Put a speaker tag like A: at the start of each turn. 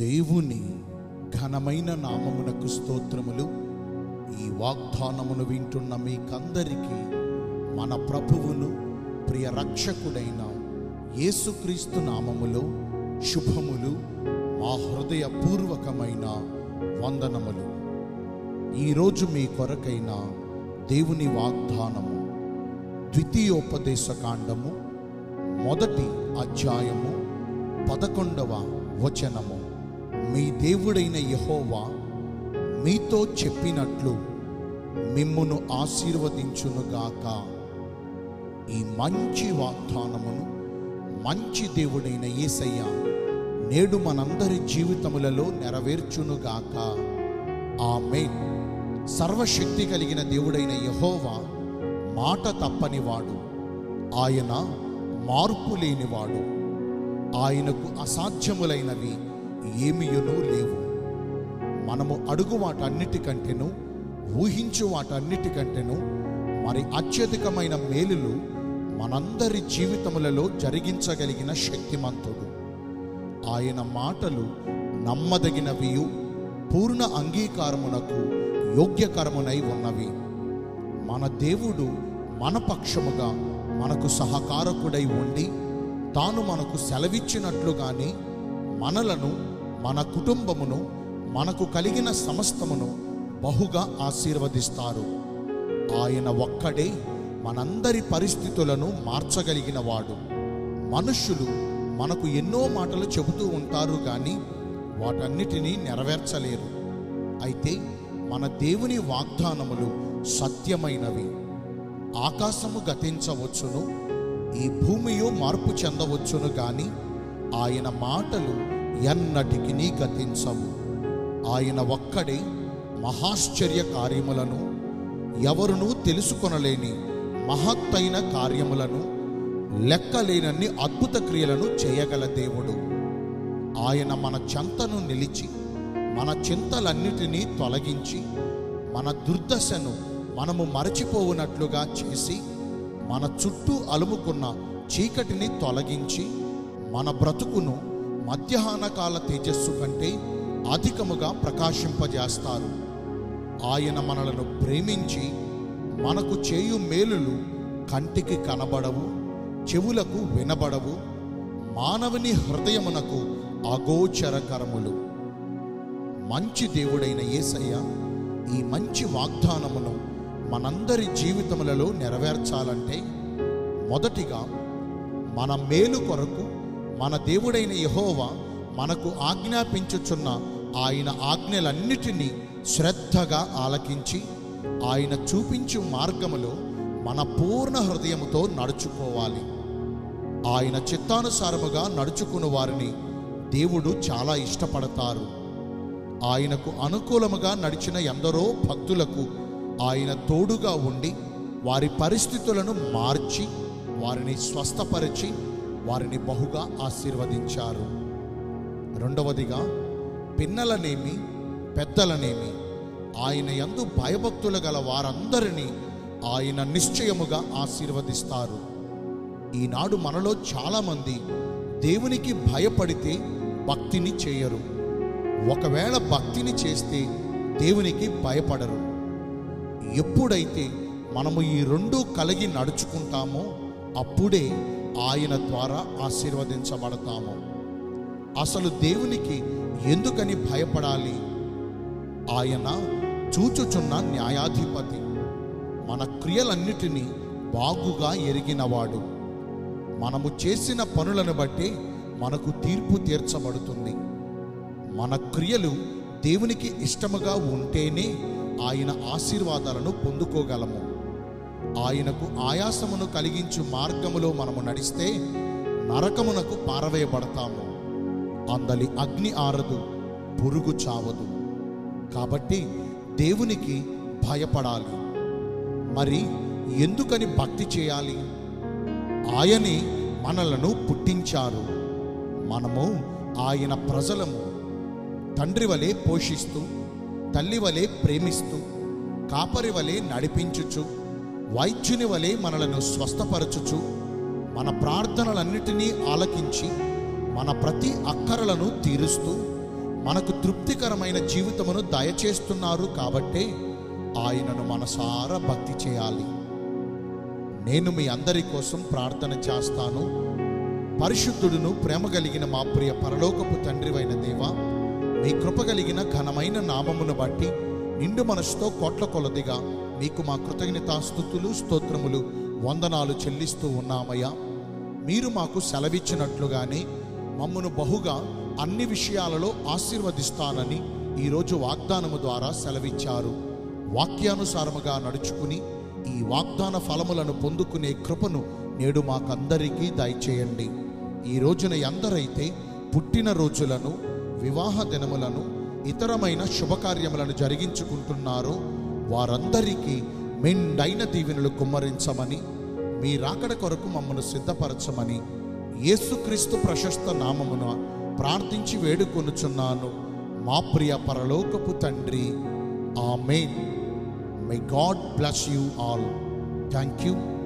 A: దేవుని ఘనమైన నామమునకు స్తోత్రములు. ఈ వాగ్దానమును వింటున్న మీకందరికీ మన ప్రభువును ప్రియ రక్షకుడైన యేసుక్రీస్తు నామములో శుభములు, మా హృదయపూర్వకమైన వందనములు. ఈరోజు మీ కొరకైన దేవుని వాగ్దానము ద్వితీయోపదేశకాండము 1వ అధ్యాయము 11వ వచనము. మీ దేవుడైన యెహోవా మీతో చెప్పినట్లు మిమ్మును ఆశీర్వదించునుగాక. ఈ మంచి వాగ్దానమును మంచి దేవుడైన యేసయ్య నేడు మనందరి జీవితములలో నెరవేర్చునుగాక. ఆమేన్. సర్వశక్తి కలిగిన దేవుడైన యెహోవా మాట తప్పనివాడు, ఆయన మార్పు లేనివాడు. ఆయనకు అసాధ్యములైనవి ఏమీయును లేవు. మనము అడుగు వాటన్నిటికంటేను ఊహించు వాటన్నిటికంటేను మరి అత్యధికమైన మేలులు మనందరి జీవితములలో జరిగించగలిగిన శక్తిమంతుడు. ఆయన మాటలు నమ్మదగినవియు పూర్ణ అంగీకారమునకు యోగ్యకరమునై ఉన్నవి. మన దేవుడు మన పక్షముగా మనకు సహకారకుడై ఉండి తాను మనకు సెలవిచ్చినట్లుగానే మనలను, మన కుటుంబమును, మనకు కలిగిన సమస్తమును బహుగా ఆశీర్వదిస్తారు. ఆయన ఒక్కడే మనందరి పరిస్థితులను మార్చగలిగిన వాడు. మనుష్యులు మనకు ఎన్నో మాటలు చెబుతూ ఉంటారు కానీ వాటన్నిటినీ నెరవేర్చలేరు. అయితే మన దేవుని వాగ్దానములు సత్యమైనవి. ఆకాశము గతించవచ్చును, ఈ భూమియు మార్పు చెందవచ్చును గాని ఆయన మాటలు ఎన్నటికి గతించవు. ఆయన ఒక్కడే మహాశ్చర్య కార్యములను, ఎవరునూ తెలుసుకొనలేని మహత్తైన కార్యములను, లెక్కలేనన్ని అద్భుత క్రియలను చేయగల దేవుడు. ఆయన మన చెంతను నిలిచి మన చింతలన్నిటినీ తొలగించి మన దుర్దశను మనము మరచిపోవునట్లుగా చేసి మన చుట్టూ అలుముకున్న చీకటిని తొలగించి మన బ్రతుకును మధ్యాహ్నకాల తేజస్సు కంటే అధికముగా ప్రకాశింపజేస్తారు. ఆయన మనలను ప్రేమించి మనకు చేయు మేలులు కంటికి కనబడవు, చెవులకు వినబడవు, మానవుని హృదయమునకు అగోచరకరములు. మంచి దేవుడైన యేసయ్య ఈ మంచి వాగ్దానమును మనందరి జీవితములలో నెరవేర్చాలంటే మొదటిగా మన మేలు కొరకు మన దేవుడైన యెహోవా మనకు ఆజ్ఞాపించుచున్న ఆయన ఆజ్ఞలన్నిటినీ శ్రద్ధగా ఆలకించి ఆయన చూపించు మార్గములో మన పూర్ణ హృదయముతో నడుచుకోవాలి. ఆయన చిత్తానుసారముగా నడుచుకుని వారిని దేవుడు చాలా ఇష్టపడతారు. ఆయనకు అనుకూలముగా నడిచిన ఎందరో భక్తులకు ఆయన తోడుగా ఉండి వారి పరిస్థితులను మార్చి వారిని స్వస్థపరిచి వారిని బహుగా ఆశీర్వదించారు. రెండవదిగా పిన్నలనేమి పెద్దలనేమి ఆయన యందు భయభక్తులు గల వారందరినీ ఆయన నిశ్చయముగా ఆశీర్వదిస్తారు. ఈనాడు మనలో చాలామంది దేవునికి భయపడితే భక్తిని చేయరు. ఒకవేళ భక్తిని చేస్తే దేవునికి భయపడరు. ఎప్పుడైతే మనము ఈ రెండూ కలిగి నడుచుకుంటామో అప్పుడే ఆయన ద్వారా ఆశీర్వదించబడతాము. అసలు దేవునికి ఎందుకని భయపడాలి? ఆయన చూచుచున్న న్యాయాధిపతి, మన క్రియలన్నిటినీ బాగుగా ఎరిగినవాడు. మనము చేసిన పనులను బట్టి మనకు తీర్పు తీర్చబడుతుంది. మన క్రియలు దేవునికి ఇష్టముగా ఉంటేనే ఆయన ఆశీర్వాదాలను పొందుకోగలము. ఆయనకు ఆయాసమును కలిగించు మార్గములో మనము నడిస్తే నరకమునకు పారవేయబడతాము. అందలి అగ్ని ఆరదు, పురుగు చావదు. కాబట్టి దేవునికి భయపడాలి. మరి ఎందుకని భక్తి చేయాలి? ఆయనే మనలను పుట్టించారు. మనము ఆయన ప్రజలము. తండ్రి వలె పోషిస్తూ, తల్లి వలె ప్రేమిస్తూ, కాపరి వలె నడిపించుచు, వైద్యుని వలె మనలను స్వస్థపరచుచు, మన ప్రార్థనలన్నిటినీ ఆలకించి మన ప్రతి అక్కరలను తీరుస్తూ మనకు తృప్తికరమైన జీవితమును దయచేస్తున్నారు కాబట్టే ఆయనను మనసారా భక్తి చేయాలి. నేను మీ అందరి కోసం ప్రార్థన చేస్తాను. పరిశుద్ధుడును ప్రేమ కలిగిన మా ప్రియ పరలోకపు తండ్రివైన దేవా, మీ కృప కలిగిన ఘనమైన నామమును బట్టి నిండు మనసుతో కోట్ల కొలదిగా మీకు మా కృతజ్ఞతాస్తుతులు, స్తోత్రములు, వందనాలు చెల్లిస్తూ ఉన్నామయ్యా. మీరు మాకు సెలవిచ్చినట్లుగానే మమ్మను బహుగా అన్ని విషయాలలో ఆశీర్వదిస్తానని ఈరోజు వాగ్దానము ద్వారా సెలవిచ్చారు. వాక్యానుసారముగా నడుచుకుని ఈ వాగ్దాన ఫలములను పొందుకునే కృపను నేడు మాకందరికీ దయచేయండి. ఈ రోజున ఎందరైతే పుట్టినరోజులను, వివాహ దినములను, ఇతరమైన శుభకార్యములను జరిగించుకుంటున్నారో వారందరికీ మెండైన దీవెనలు కుమ్మరించమని, మీ రాకడ కొరకు మమ్మను సిద్ధపరచమని యేసుక్రీస్తు ప్రశస్త నామమున ప్రార్థించి వేడుకొనుచున్నాను మా ప్రియ పరలోకపు తండ్రి. ఆమేన్. May God bless you all. Thank you.